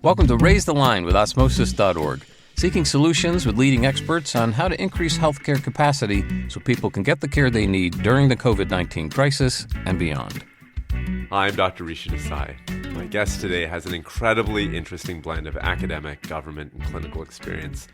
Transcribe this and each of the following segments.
Welcome to Raise the Line with Osmosis.org, seeking solutions with leading experts on how to increase healthcare capacity so people can get the care they need during the COVID-19 crisis and beyond. I'm Dr. Rishi Desai. My guest today has an incredibly interesting blend of academic, government, and clinical experience.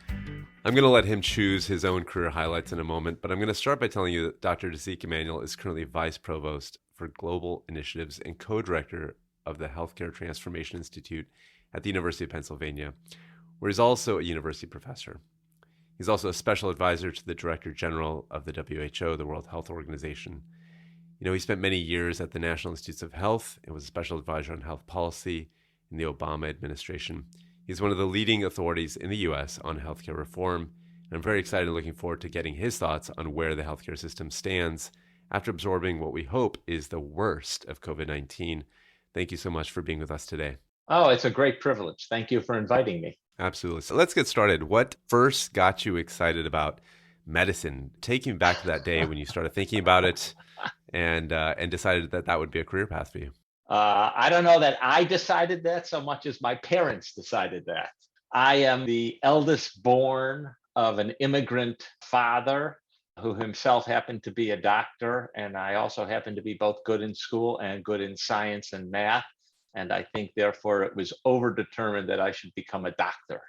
I'm going to let him choose his own career highlights in a moment, but I'm going to start by telling you that Dr. Zeke Emanuel is currently Vice Provost for Global Initiatives and Co-Director of the Healthcare Transformation Institute at the University of Pennsylvania, where he's also a university professor. He's also a special advisor to the Director General of the WHO, the World Health Organization. He spent many years at the National Institutes of Health and was a special advisor on health policy in the Obama administration. He's one of the leading authorities in the U.S. on healthcare reform, and I'm very excited and looking forward to getting his thoughts on where the healthcare system stands after absorbing what we hope is the worst of COVID-19. Thank you so much for being with us today. Oh, it's a great privilege. Thank you for inviting me. Absolutely. So let's get started. What first got you excited about medicine? Take me back to that day when you started thinking about it and decided that would be a career path for you. I don't know that I decided that so much as my parents decided that. I am the eldest born of an immigrant father who himself happened to be a doctor. And I also happened to be both good in school and good in science and math. And I think, therefore, it was overdetermined that I should become a doctor.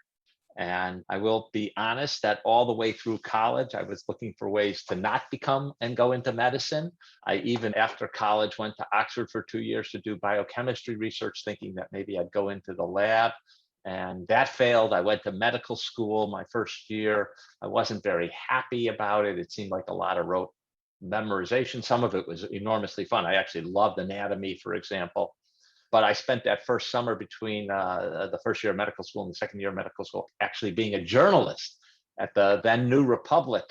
And I will be honest that all the way through college, I was looking for ways to not become and go into medicine. I even, after college, went to Oxford for 2 years to do biochemistry research, thinking that maybe I'd go into the lab. And that failed. I went to medical school my first year. I wasn't very happy about it. It seemed like a lot of rote memorization. Some of it was enormously fun. I actually loved anatomy, for example. But I spent that first summer between the first year of medical school and the second year of medical school actually being a journalist at the then New Republic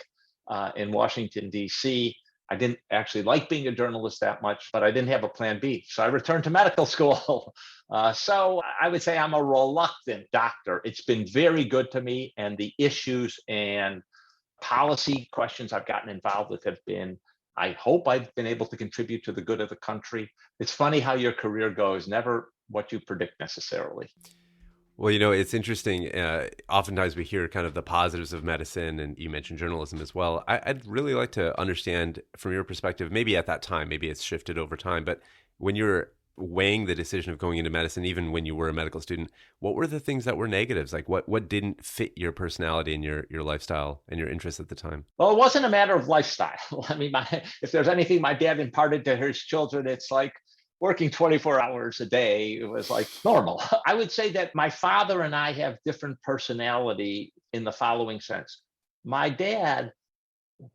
in Washington, D.C. I didn't actually like being a journalist that much, but I didn't have a plan B. So I returned to medical school. So I would say I'm a reluctant doctor. It's been very good to me. And the issues and policy questions I've gotten involved with have been, I hope I've been able to contribute to the good of the country. It's funny how your career goes, never what you predict necessarily. Well, it's interesting. Oftentimes we hear kind of the positives of medicine, and you mentioned journalism as well. I'd really like to understand from your perspective, maybe at that time, maybe it's shifted over time, but when you're weighing the decision of going into medicine, even when you were a medical student, what were the things that were negatives? Like what didn't fit your personality and your lifestyle and your interests at the time? Well, it wasn't a matter of lifestyle. I mean, if there's anything my dad imparted to his children, it's like working 24 hours a day. It was like normal. I would say that my father and I have different personality in the following sense. My dad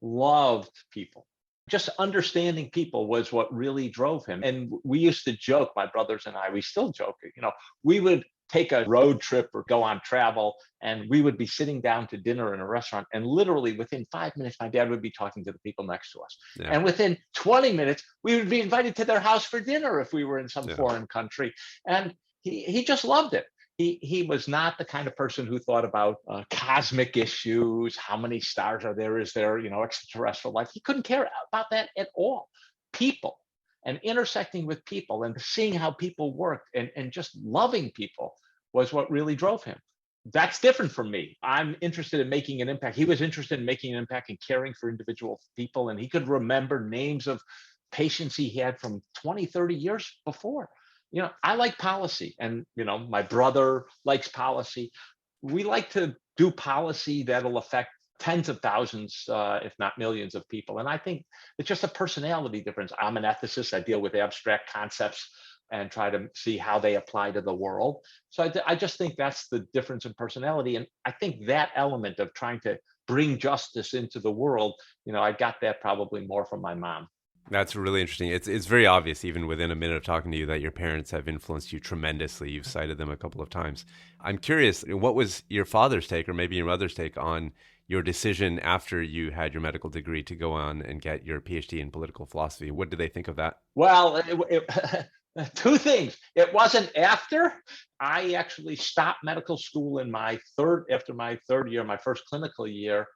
loved people. Just understanding people was what really drove him. And we used to joke, my brothers and I, we still joke, we would take a road trip or go on travel, and we would be sitting down to dinner in a restaurant. And literally within 5 minutes, my dad would be talking to the people next to us. Yeah. And within 20 minutes, we would be invited to their house for dinner if we were in some foreign country. And he just loved it. He was not the kind of person who thought about cosmic issues. How many stars are there? Is there, extraterrestrial life? He couldn't care about that at all. People and intersecting with people and seeing how people worked and just loving people was what really drove him. That's different from me. I'm interested in making an impact. He was interested in making an impact and caring for individual people. And he could remember names of patients he had from 20, 30 years before. I like policy, and, my brother likes policy. We like to do policy that'll affect tens of thousands, if not millions of people. And I think it's just a personality difference. I'm an ethicist. I deal with abstract concepts and try to see how they apply to the world. So I just think that's the difference in personality. And I think that element of trying to bring justice into the world, I got that probably more from my mom. That's really interesting. It's very obvious, even within a minute of talking to you, that your parents have influenced you tremendously. You've cited them a couple of times. I'm curious, what was your father's take, or maybe your mother's take, on your decision after you had your medical degree to go on and get your PhD in political philosophy? What did they think of that? Well, two things. It wasn't after. I actually stopped medical school after my third year, my first clinical year.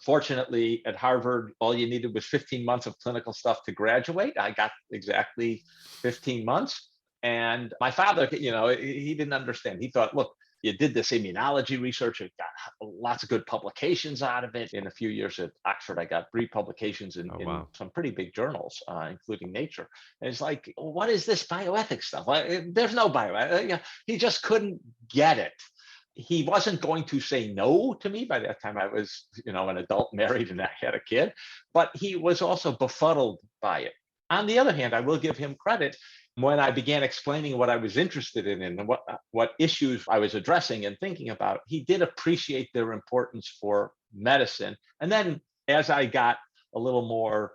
Fortunately, at Harvard, all you needed was 15 months of clinical stuff to graduate. I got exactly 15 months. And my father, he didn't understand. He thought, look, you did this immunology research, it got lots of good publications out of it. In a few years at Oxford, I got 3 publications in, Oh, wow. some pretty big journals, including Nature. And it's like, what is this bioethics stuff? There's no bioethics. He just couldn't get it. He wasn't going to say no to me. By that time I was, an adult, married, and I had a kid, but he was also befuddled by it. On the other hand, I will give him credit. When I began explaining what I was interested in and what issues I was addressing and thinking about, he did appreciate their importance for medicine. And then as I got a little more,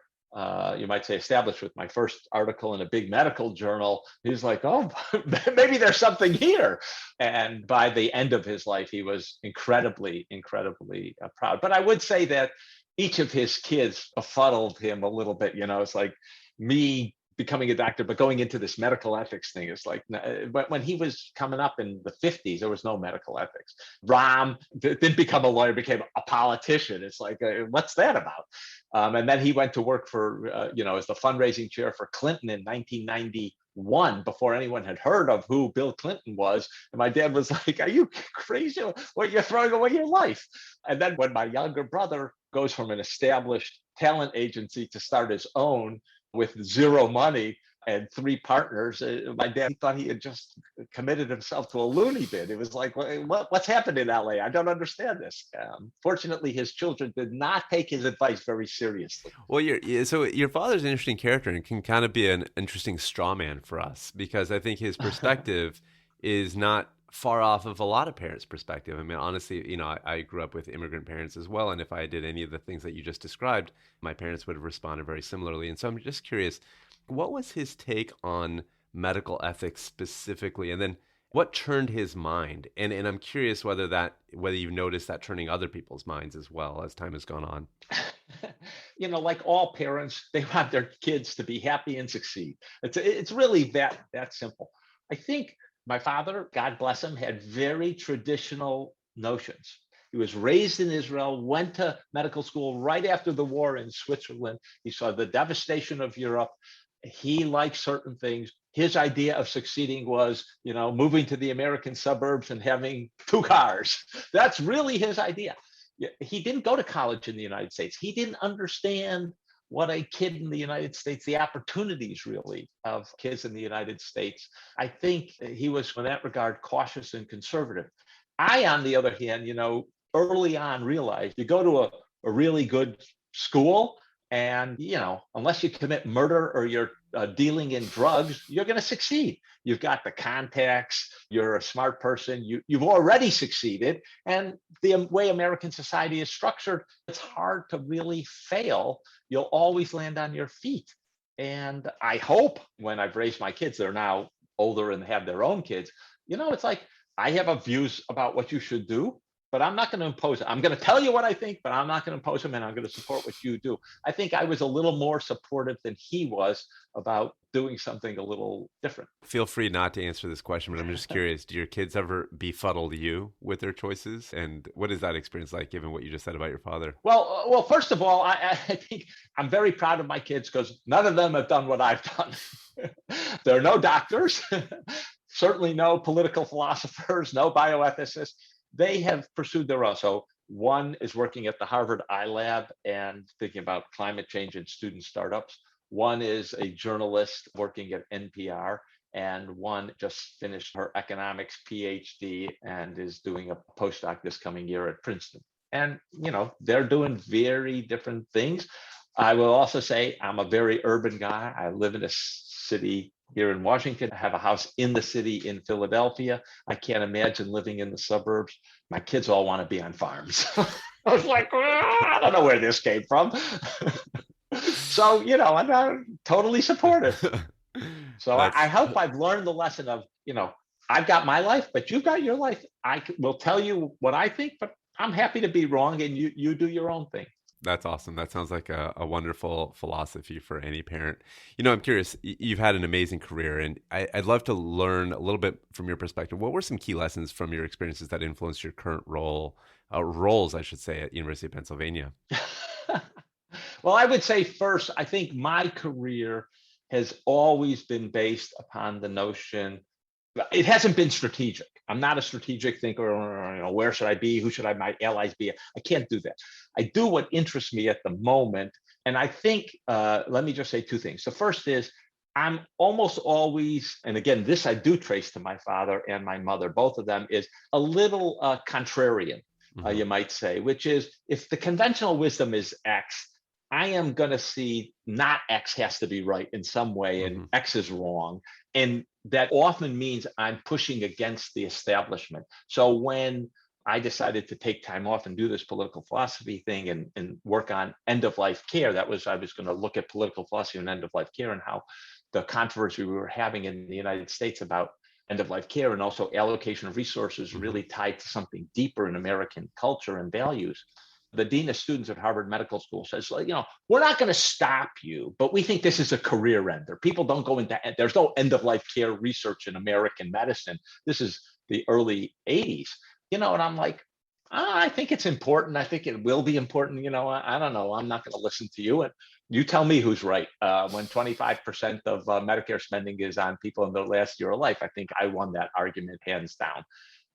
you might say, established with my first article in a big medical journal, he's like, oh, maybe there's something here. And by the end of his life, he was incredibly, incredibly proud. But I would say that each of his kids befuddled him a little bit. It's like me becoming a doctor, but going into this medical ethics thing is like, but when he was coming up in the 50s, there was no medical ethics. Rahm didn't become a lawyer, became a politician. It's like, what's that about? And then he went to work for, as the fundraising chair for Clinton in 1991, before anyone had heard of who Bill Clinton was. And my dad was like, are you crazy? What, you're throwing away your life? And then when my younger brother goes from an established talent agency to start his own, with 0 money and 3 partners, my dad thought he had just committed himself to a loony bin. It was like, what's happened in LA? I don't understand this. Fortunately, his children did not take his advice very seriously. Well, so your father's an interesting character and can kind of be an interesting straw man for us, because I think his perspective is not far off of a lot of parents' perspective. I mean, honestly, I grew up with immigrant parents as well. And if I did any of the things that you just described, my parents would have responded very similarly. And so I'm just curious, what was his take on medical ethics specifically? And then what turned his mind? And I'm curious whether you've noticed that turning other people's minds as well as time has gone on. Like all parents, they want their kids to be happy and succeed. It's really that simple. I think my father, God bless him, had very traditional notions. He was raised in Israel, went to medical school right after the war in Switzerland. He saw the devastation of Europe. He liked certain things. His idea of succeeding was, moving to the American suburbs and having 2 cars. That's really his idea. He didn't go to college in the United States. He didn't understand what a kid in the United States, the opportunities really of kids in the United States. I think he was, in that regard, cautious and conservative. I, on the other hand, early on realized you go to a really good school and, unless you commit murder or you're dealing in drugs, you're going to succeed. You've got the contacts, you're a smart person, you've already succeeded. And the way American society is structured, it's hard to really fail. You'll always land on your feet. And I hope when I've raised my kids, they're now older and have their own kids, it's like, I have views about what you should do, but I'm not going to impose it. I'm going to tell you what I think, but I'm not going to impose them, and I'm going to support what you do. I think I was a little more supportive than he was about doing something a little different. Feel free not to answer this question, but I'm just curious, do your kids ever befuddle you with their choices? And what is that experience like, given what you just said about your father? Well, first of all, I think I'm very proud of my kids because none of them have done what I've done. There are no doctors, certainly no political philosophers, no bioethicists. They have pursued their own. So one is working at the Harvard iLab and thinking about climate change and student startups. One is a journalist working at NPR, and one just finished her economics PhD and is doing a postdoc this coming year at Princeton. And, they're doing very different things. I will also say I'm a very urban guy. I live in a city here in Washington. I have a house in the city in Philadelphia. I can't imagine living in the suburbs. My kids all want to be on farms. I was like, I don't know where this came from. So, I'm not totally supportive. So I hope I've learned the lesson of, I've got my life, but you've got your life. I will tell you what I think, but I'm happy to be wrong and you do your own thing. That's awesome. That sounds like a wonderful philosophy for any parent. I'm curious, you've had an amazing career, and I'd love to learn a little bit from your perspective. What were some key lessons from your experiences that influenced your current role roles, I should say, at University of Pennsylvania? Well, I would say first, I think my career has always been based upon the notion, it hasn't been strategic. I'm not a strategic thinker, or, where should I be? Who should my allies be? I can't do that. I do what interests me at the moment. And I think, let me just say two things. The first is I'm almost always, and again, this I do trace to my father and my mother, both of them, is a little contrarian, you might say, which is if the conventional wisdom is X, I am going to see not X has to be right in some way and X is wrong. And that often means I'm pushing against the establishment. So when I decided to take time off and do this political philosophy thing and work on end of life care, I was going to look at political philosophy and end of life care and how the controversy we were having in the United States about end of life care and also allocation of resources really tied to something deeper in American culture and values. The dean of students at Harvard Medical School says, we're not going to stop you, but we think this is a career ender. People don't go into, there's no end of life care research in American medicine. This is the early 80s, and I'm like, I think it's important. I think it will be important. I don't know. I'm not going to listen to you. And you tell me who's right. When 25% of Medicare spending is on people in their last year of life, I think I won that argument hands down.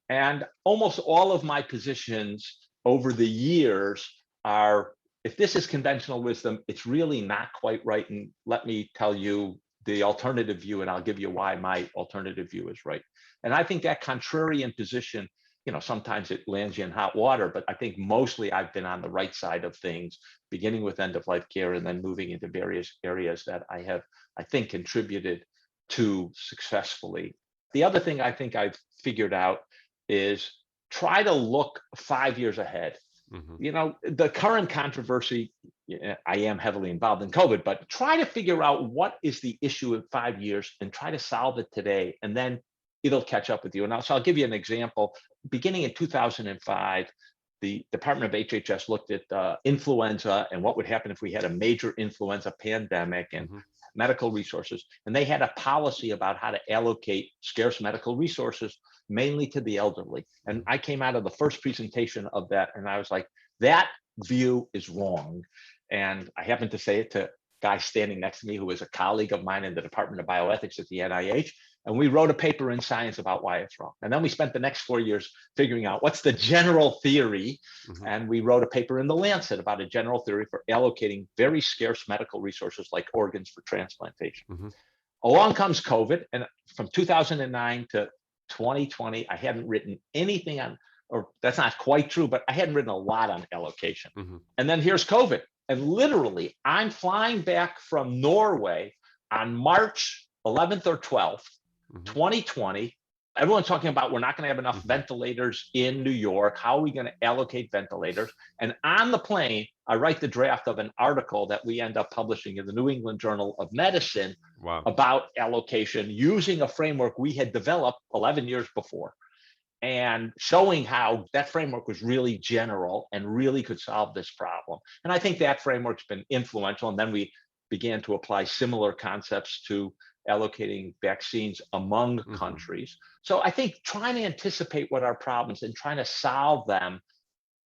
And almost all of my positions over the years are, if this is conventional wisdom, it's really not quite right. And let me tell you the alternative view, and I'll give you why my alternative view is right. And I think that contrarian position, sometimes it lands you in hot water, but I think mostly I've been on the right side of things, beginning with end of life care and then moving into various areas that I have, I think, contributed to successfully. The other thing I think I've figured out is try to look 5 years ahead. The current controversy, I am heavily involved in COVID, but try to figure out what is the issue in 5 years and try to solve it today, and then it'll catch up with you. And so I'll give you an example. Beginning in 2005, the Department of HHS looked at influenza and what would happen if we had a major influenza pandemic and medical resources. And they had a policy about how to allocate scarce medical resources, mainly to the elderly. And I came out of the first presentation of that, and I was like, that view is wrong. And I happened to say it to a guy standing next to me who was a colleague of mine in the Department of Bioethics at the NIH. And we wrote a paper in Science about why it's wrong. And then we spent the next 4 years figuring out what's the general theory. And we wrote a paper in The Lancet about a general theory for allocating very scarce medical resources like organs for transplantation. Along comes COVID. And from 2009 to 2020, I hadn't written anything on, or that's not quite true, but I hadn't written a lot on allocation. And then here's COVID. And literally, I'm flying back from Norway on March 11th or 12th, 2020. Everyone's talking about we're not going to have enough ventilators in New York. How are we going to allocate ventilators? And on the plane, I write the draft of an article that we end up publishing in the New England Journal of Medicine about allocation using a framework we had developed 11 years before, and showing how that framework was really general and really could solve this problem. And I think that framework's been influential. And then we began to apply similar concepts to allocating vaccines among countries. So I think trying to anticipate what our problems and trying to solve them,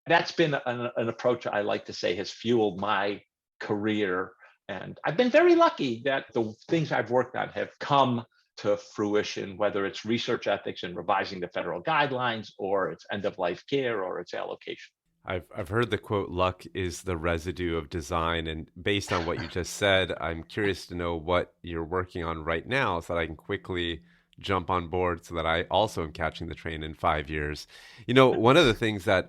that's been an approach I like to say has fueled my career. And I've been very lucky that the things I've worked on have come to fruition, whether it's research ethics and revising the federal guidelines, or it's end of life care, or it's allocation. I've heard the quote, luck is the residue of design. And based on what you just said, I'm curious to know what you're working on right now so that I can quickly jump on board so that I also am catching the train in 5 years. One of the things that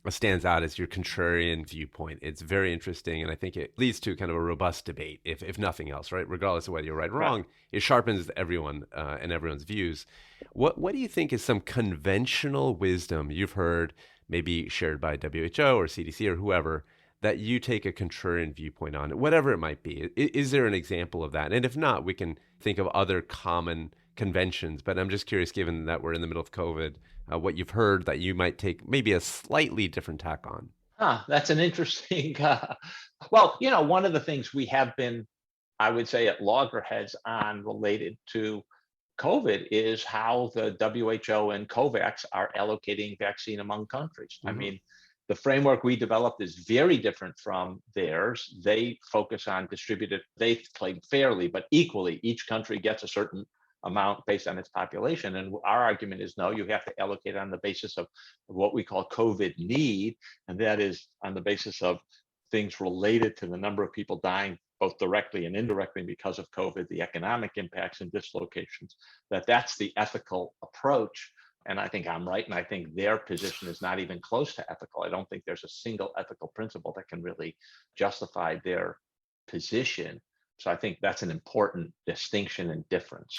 stands out is your contrarian viewpoint. It's very interesting, and I think it leads to kind of a robust debate, if nothing else, right? Regardless of whether you're right or wrong, it sharpens everyone and everyone's views. What do you think is some conventional wisdom you've heard, maybe shared by WHO or CDC or whoever, that you take a contrarian viewpoint on, whatever it might be? Is there an example of that? And if not, we can think of other common conventions. But I'm just curious, given that we're in the middle of COVID, what you've heard that you might take maybe a slightly different tack on. That's an interesting, well, one of the things we have been, I would say, at loggerheads on related to COVID is how the WHO and COVAX are allocating vaccine among countries. I Mhm. mean, the framework we developed is very different from theirs. They focus on distributed, they claim fairly, but equally, each country gets a certain amount based on its population. And our argument is no, you have to allocate on the basis of what we call COVID need, and that is on the basis of things related to the number of people dying both directly and indirectly because of COVID, the economic impacts and dislocations, that's the ethical approach. And I think I'm right. And I think their position is not even close to ethical. I don't think there's a single ethical principle that can really justify their position. So I think that's an important distinction and difference.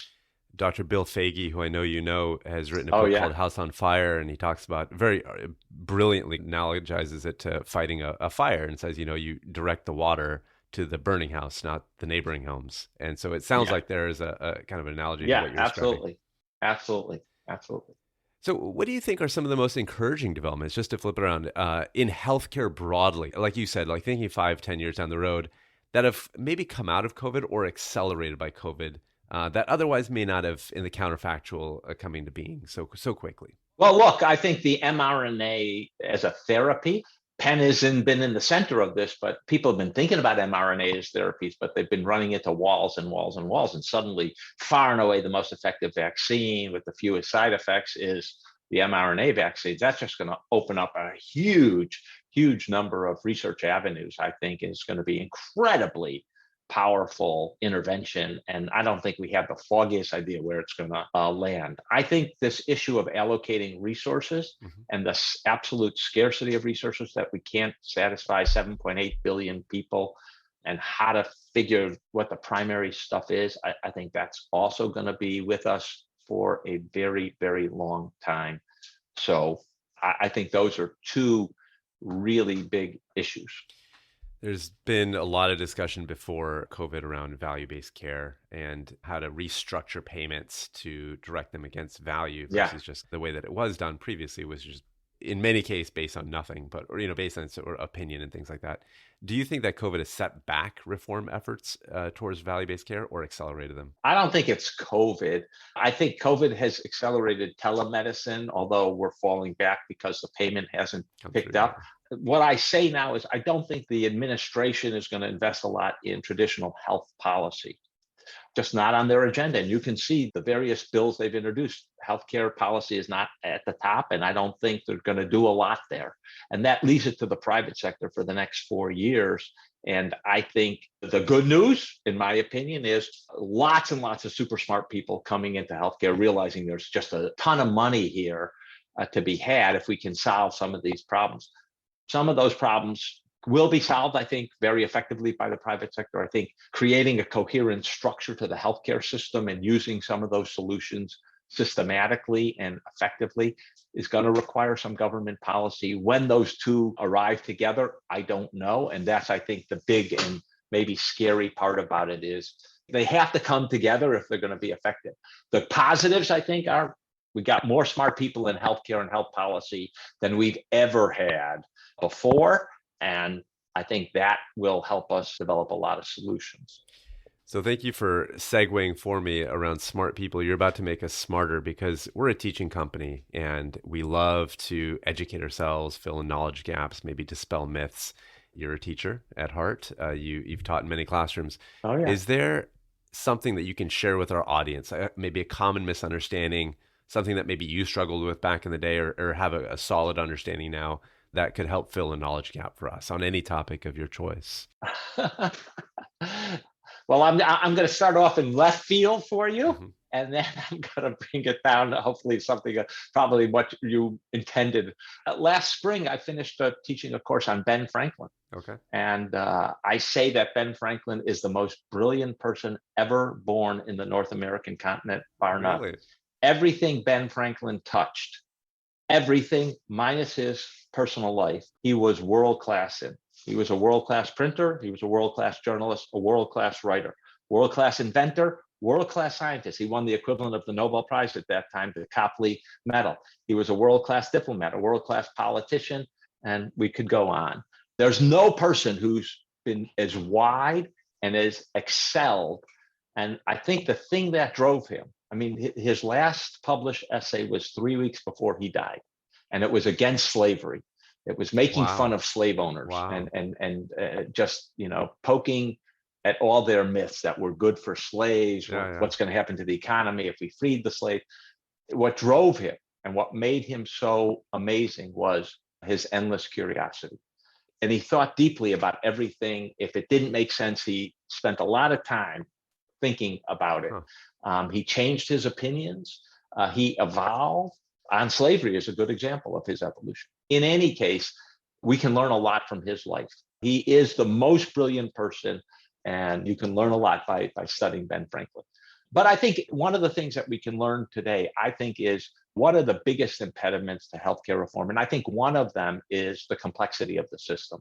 Dr. Bill Foege, who I know you know, has written a Oh, book yeah. called House on Fire, and he talks about very brilliantly analogizes it to fighting a fire and says, you direct the water to the burning house, not the neighboring homes. And so it sounds Yeah. like there is a kind of analogy to Yeah, what you're describing. absolutely. Absolutely. Absolutely. So what do you think are some of the most encouraging developments, just to flip it around, in healthcare broadly? Like you said, like thinking 5-10 years down the road, that have maybe come out of COVID or accelerated by COVID, that otherwise may not have in the counterfactual coming to being so quickly. Well, look, I think the mRNA as a therapy, Penn hasn't been in the center of this, but people have been thinking about mRNA as therapies, but they've been running into walls and walls and walls. And suddenly, far and away, the most effective vaccine with the fewest side effects is the mRNA vaccines. That's just going to open up a huge, huge number of research avenues, I think, is going to be incredibly powerful intervention. And I don't think we have the foggiest idea where it's going to land. I think this issue of allocating resources and the absolute scarcity of resources, that we can't satisfy 7.8 billion people, and how to figure what the primary stuff is, I think that's also going to be with us for a very, very long time. So I think those are two really big issues. There's been a lot of discussion before COVID around value-based care and how to restructure payments to direct them against value versus just the way that it was done previously, was just in many cases based on nothing, but based on sort of opinion and things like that. Do you think that COVID has set back reform efforts towards value-based care or accelerated them? I don't think it's COVID. I think COVID has accelerated telemedicine, although we're falling back because the payment hasn't picked up. What I say now is I don't think the administration is going to invest a lot in traditional health policy, just not on their agenda. And you can see the various bills they've introduced. Healthcare policy is not at the top, and I don't think they're going to do a lot there. And that leaves it to the private sector for the next 4 years. And I think the good news, in my opinion, is lots and lots of super smart people coming into healthcare, realizing there's just a ton of money here to be had if we can solve some of these problems. Some of those problems will be solved, I think, very effectively by the private sector. I think creating a coherent structure to the healthcare system and using some of those solutions systematically and effectively is going to require some government policy. When those two arrive together, I don't know. And that's, I think, the big and maybe scary part about it is they have to come together if they're going to be effective. The positives, I think, are we got more smart people in healthcare and health policy than we've ever had before. And I think that will help us develop a lot of solutions. So thank you for segueing for me around smart people. You're about to make us smarter because we're a teaching company and we love to educate ourselves, fill in knowledge gaps, maybe dispel myths. You're a teacher at heart. You've taught in many classrooms. Oh, yeah. Is there something that you can share with our audience, maybe a common misunderstanding, something that maybe you struggled with back in the day or have a solid understanding now that could help fill a knowledge gap for us on any topic of your choice? Well, I'm going to start off in left field for you, and then I'm going to bring it down to hopefully something probably what you intended. Last spring, I finished teaching a course on Ben Franklin. Okay. And I say that Ben Franklin is the most brilliant person ever born in the North American continent, bar none. Really? Everything Ben Franklin touched, everything minus his personal life, he was world-class in. He was a world-class printer. He was a world-class journalist, a world-class writer, world-class inventor, world-class scientist. He won the equivalent of the Nobel Prize at that time, the Copley Medal. He was a world-class diplomat, a world-class politician, and we could go on. There's no person who's been as wide and as excelled And I think the thing that drove him, I mean, his last published essay was 3 weeks before he died, and it was against slavery. It was making fun of slave owners and just, poking at all their myths that were good for slaves, what's going to happen to the economy if we freed the slave. What drove him and what made him so amazing was his endless curiosity. And he thought deeply about everything. If it didn't make sense, he spent a lot of time thinking about it. He changed his opinions. He evolved. On slavery is a good example of his evolution. In any case, we can learn a lot from his life. He is the most brilliant person, and you can learn a lot by studying Ben Franklin. But I think one of the things that we can learn today, I think, is what are the biggest impediments to healthcare reform? And I think one of them is the complexity of the system.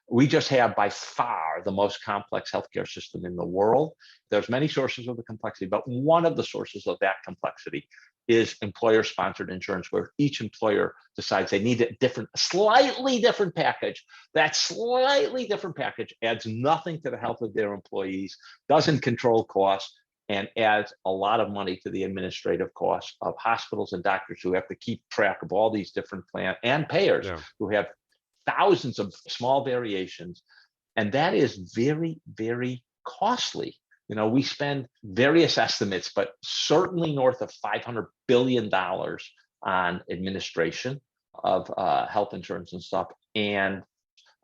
We just have by far the most complex healthcare system in the world. There's many sources of the complexity, but one of the sources of that complexity is employer-sponsored insurance, where each employer decides they need a slightly different package. That slightly different package adds nothing to the health of their employees, doesn't control costs, and adds a lot of money to the administrative costs of hospitals and doctors who have to keep track of all these different plans, and payers who have thousands of small variations. And that is very, very costly. We spend various estimates, but certainly north of $500 billion on administration of health insurance and stuff. And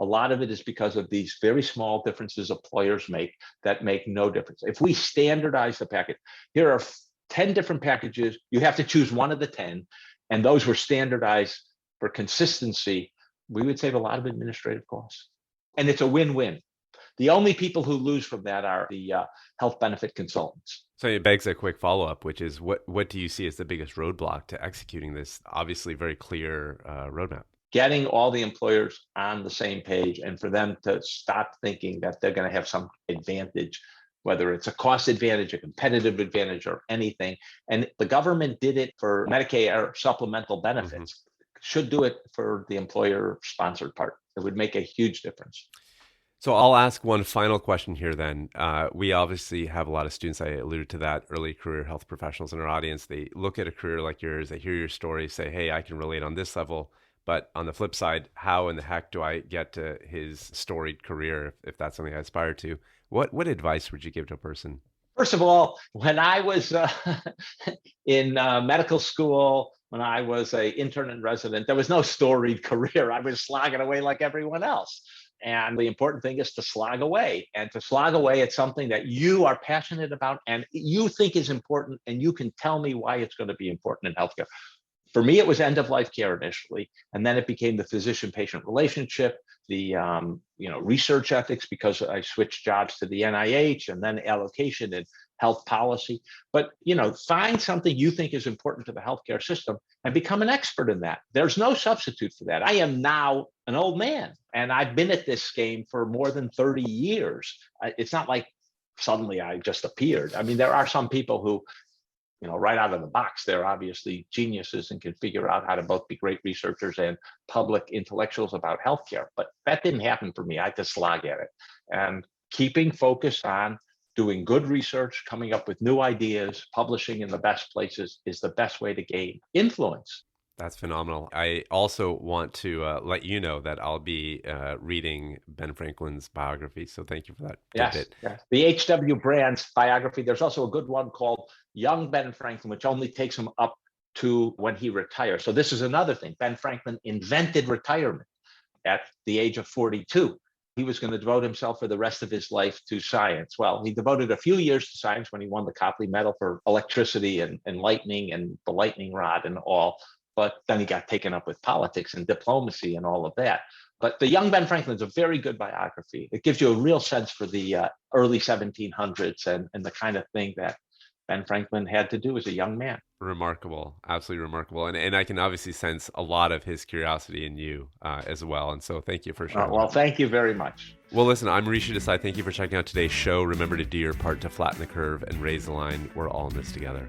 a lot of it is because of these very small differences employers make that make no difference. If we standardize the package, here are 10 different packages. You have to choose one of the 10, and those were standardized for consistency. We would save a lot of administrative costs. And it's a win-win. The only people who lose from that are the health benefit consultants. So it begs a quick follow-up, which is what do you see as the biggest roadblock to executing this obviously very clear roadmap? Getting all the employers on the same page, and for them to stop thinking that they're going to have some advantage, whether it's a cost advantage, a competitive advantage, or anything. And the government did it for Medicare supplemental benefits. Should do it for the employer-sponsored part. It would make a huge difference. So I'll ask one final question here then. We obviously have a lot of students, I alluded to that, early career health professionals in our audience. They look at a career like yours, they hear your story, say, hey, I can relate on this level. But on the flip side, how in the heck do I get to his storied career if that's something I aspire to? What advice would you give to a person? First of all, when I was in medical school, when I was an intern and resident, there was no storied career. I was slogging away like everyone else. And the important thing is to slog away, and to slog away at something that you are passionate about and you think is important, and you can tell me why it's going to be important in healthcare. For me, it was end-of-life care initially, and then it became the physician-patient relationship, the research ethics, because I switched jobs to the NIH, and then allocation and health policy. But find something you think is important to the healthcare system and become an expert in that. There's no substitute for that. I am now an old man, and I've been at this game for more than 30 years. It's not like suddenly I just appeared. I mean, there are some people who, right out of the box, they're obviously geniuses and can figure out how to both be great researchers and public intellectuals about healthcare. But that didn't happen for me. I had to slog at it. And keeping focused on doing good research, coming up with new ideas, publishing in the best places is the best way to gain influence. That's phenomenal. I also want to let you know that I'll be reading Ben Franklin's biography. So thank you for that. Yes. The H.W. Brand's biography. There's also a good one called Young Ben Franklin, which only takes him up to when he retires. So this is another thing. Ben Franklin invented retirement at the age of 42. He was going to devote himself for the rest of his life to science. Well, he devoted a few years to science when he won the Copley Medal for electricity and lightning and the lightning rod and all. But then he got taken up with politics and diplomacy and all of that. But the young Ben Franklin is a very good biography. It gives you a real sense for the early 1700s and the kind of thing that Ben Franklin had to do as a young man. Remarkable, absolutely remarkable. And I can obviously sense a lot of his curiosity in you as well. And so thank you for sharing. Well, thank you very much. Well, listen, I'm Rishi Desai. Thank you for checking out today's show. Remember to do your part to flatten the curve and raise the line. We're all in this together.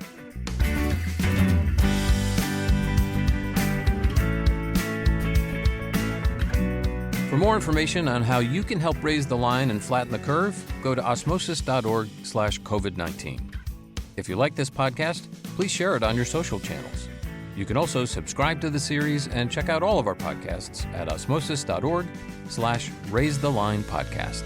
For more information on how you can help raise the line and flatten the curve, go to osmosis.org/COVID-19. If you like this podcast, please share it on your social channels. You can also subscribe to the series and check out all of our podcasts at osmosis.org/raisethelines podcast.